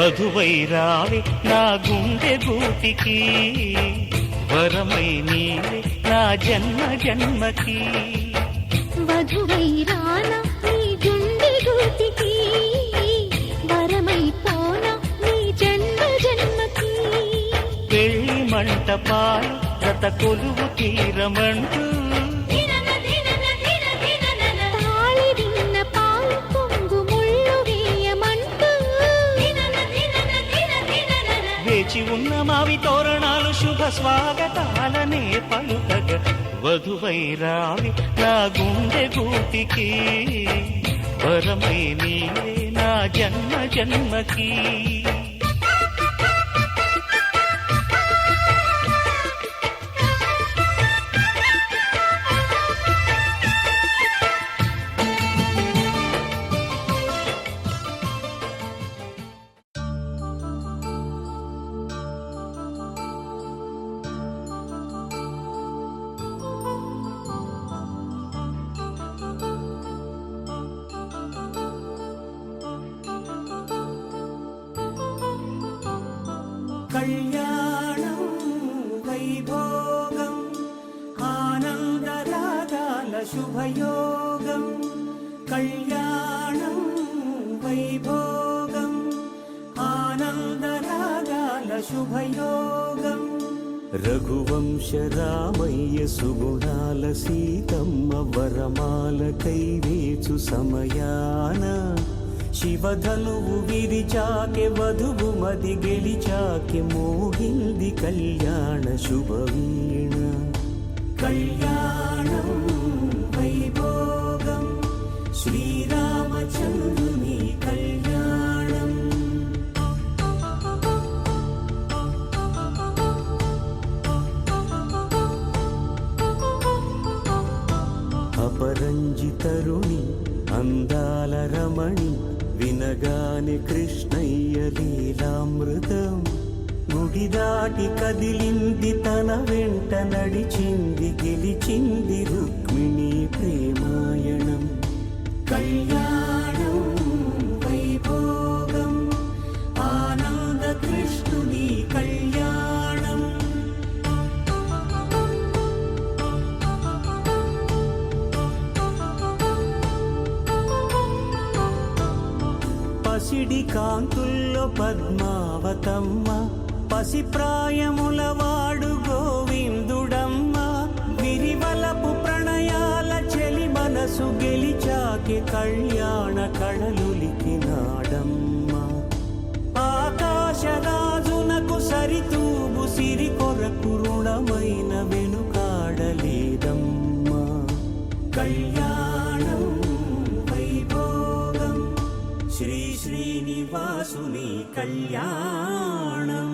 వధువై రావే నా గుండె గూటికి, వరమై నీవే నా జన్మ జన్మకి. వధువై రానా నీ గుండె గూటికి, వరమై పోనా నీ జన్మ జన్మకి. పెళ్లి మంటపాలు రత కొలువు తీరమంటూ, తాళి విన్న పాలు పొంగు ముళ్ళు వేయమంటూ, వేచి ఉన్న మావి తోరణాలు శుభ స్వాగతాలనే పలుకగ. వధువై రావి నా గుండె గూటికి, వరమై నీవే నా జన్మ జన్మకి. కళ్యాణం వైభోగం ఆనందరాగాల శుభయోగం. కళ్యాణం వైభోగం ఆనందరాగాల శుభయోగం. రఘువంశ రామయ్య సుగుణాల సీతమ్మ వరమాల కైవేచు సమయాన, శివధనువు విరిచాకె వధువు మది గెలిచాకె మోగింది కళ్యాణ శుభవీణ. కళ్యాణం వైభోగం శ్రీరామచంద్రుని కళ్యాణం. అపరంజి తరుణి అందాల రమణి, వినగాని కృష్ణయ్య లీలామృతం. గుడి దాటి కదిలింది తన వెంట నడిచింది, గెలిచింది రుక్మిణి ప్రేమాయణం. కళ్యాణం వైభోగం ఆనంద కృష్ణుని కళ్యాణం. పసిడి కాంతుల్లో పద్మావతమ్మ, పసిప్రాయముల వాడు గోవిందుడమ్మ. విరివలపు ప్రణయాల చెలి మనసు గెలిచాకి కళ్యాణ కళలులికినాడమ్మ. ఆకాశరాజునకు సరితూగు సిరి కొరకు రుణమైన వెనుకాడలేదమ్మ. కళ్యాణం వైభోగం శ్రీ శ్రీనివాసుని కళ్యాణం.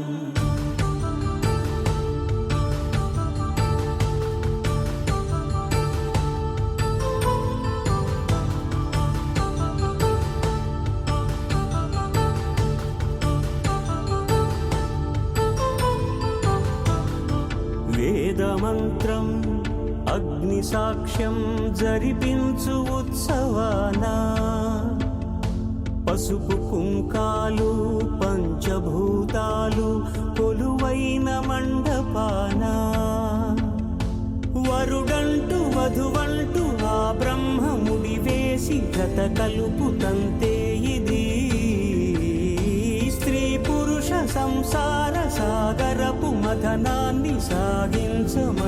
వేదమంత్రం అగ్ని సాక్ష్యం జరిపించు ఉత్సవానా, పసుపు కుంకాలు పంచభూతాలు కొలువైన మండపాన. వరుడంటూ వధువంటూ ఆ బ్రహ్మముడి వేసి జత కలుపుతంతే ఇది. స్త్రీ పురుష సంసార సాగరపు మథనాన్ని సాగించమంటున్నది.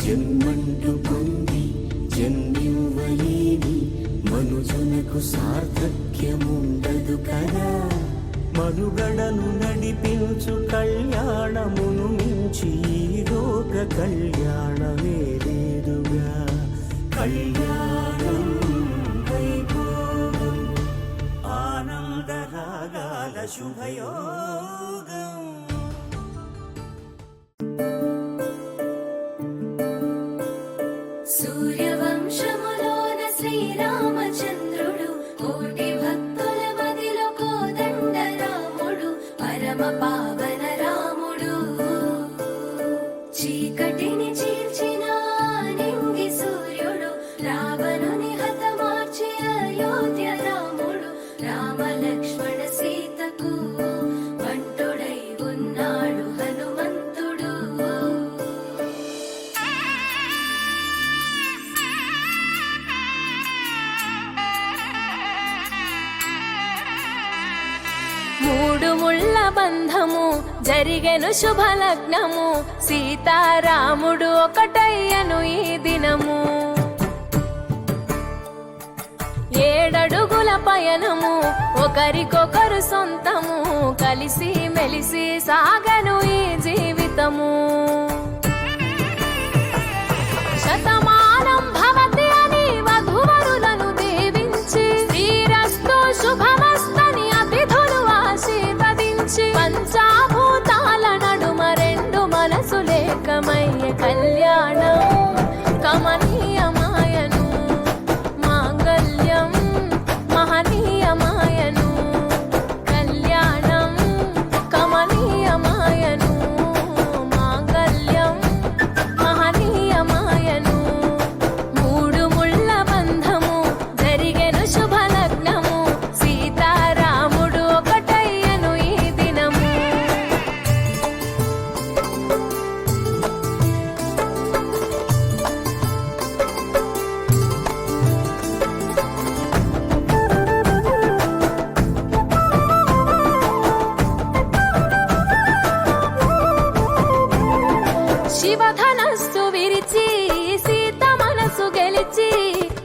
జన్మంటూ పొంది జన్మివ్వలేని మనుజునకు సార్థక్యముండదు కదా. మనుగడను నడిపించు కళ్యాణమును మించి ఈ లోక కళ్యాణమే లేదుగా. కళ్యాణం వైభోగం ఆనందరాగాల శుభయోగం. సూర్యవంశములోన శ్రీరామచంద్రుడు, కోటి భక్తుల మదిలో కోదండ రాముడు, పరమ పావన రాముడు. చీకటిని చీల్చిన నింగి సూర్యుడు, రావణుని హతమార్చి అయోధ్య రాముడు. బంధము జరిగెను శుభలగ్నము సీతారాముడు ఒకటయ్యను ఈ దినము 7 అడుగుల పయనము ఒకరికొకరు సొంతము కలిసి మెలిసి సాగను ఈ జీవితము శతమానం భవతి అని వధువరులను దీవించి శ్రీరస్తు శుభమస్తని అతిథులు ఆశీర్వదించి పంచాభూతాల నడుమ 2 మనసులేకమయ్యే కళ్యాణం కమనీయమాయను మాంగళ్యం మహనీయమాయను కళ్యాణం కమనీయమాయను మాంగళ్యం మహనీయమాయను 3 ముళ్ళ బంధము జరిగెను శుభలగ్నము సీతారాముడు ఒకటయ్యను ఈ దినము శివధనస్సు విరిచి సీత మనసు గెలిచి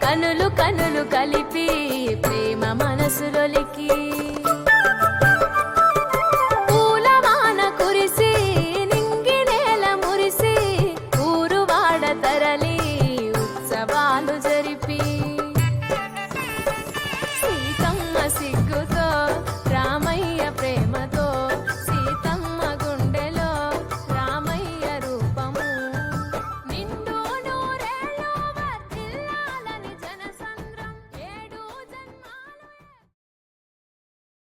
కనులు కనులు కలిపి ప్రేమ మనసులొలికి పూలవాన కురిసి నింగి నేల మురిసి ఊరు వాడ తరలి ఉత్సవాలు జరిపి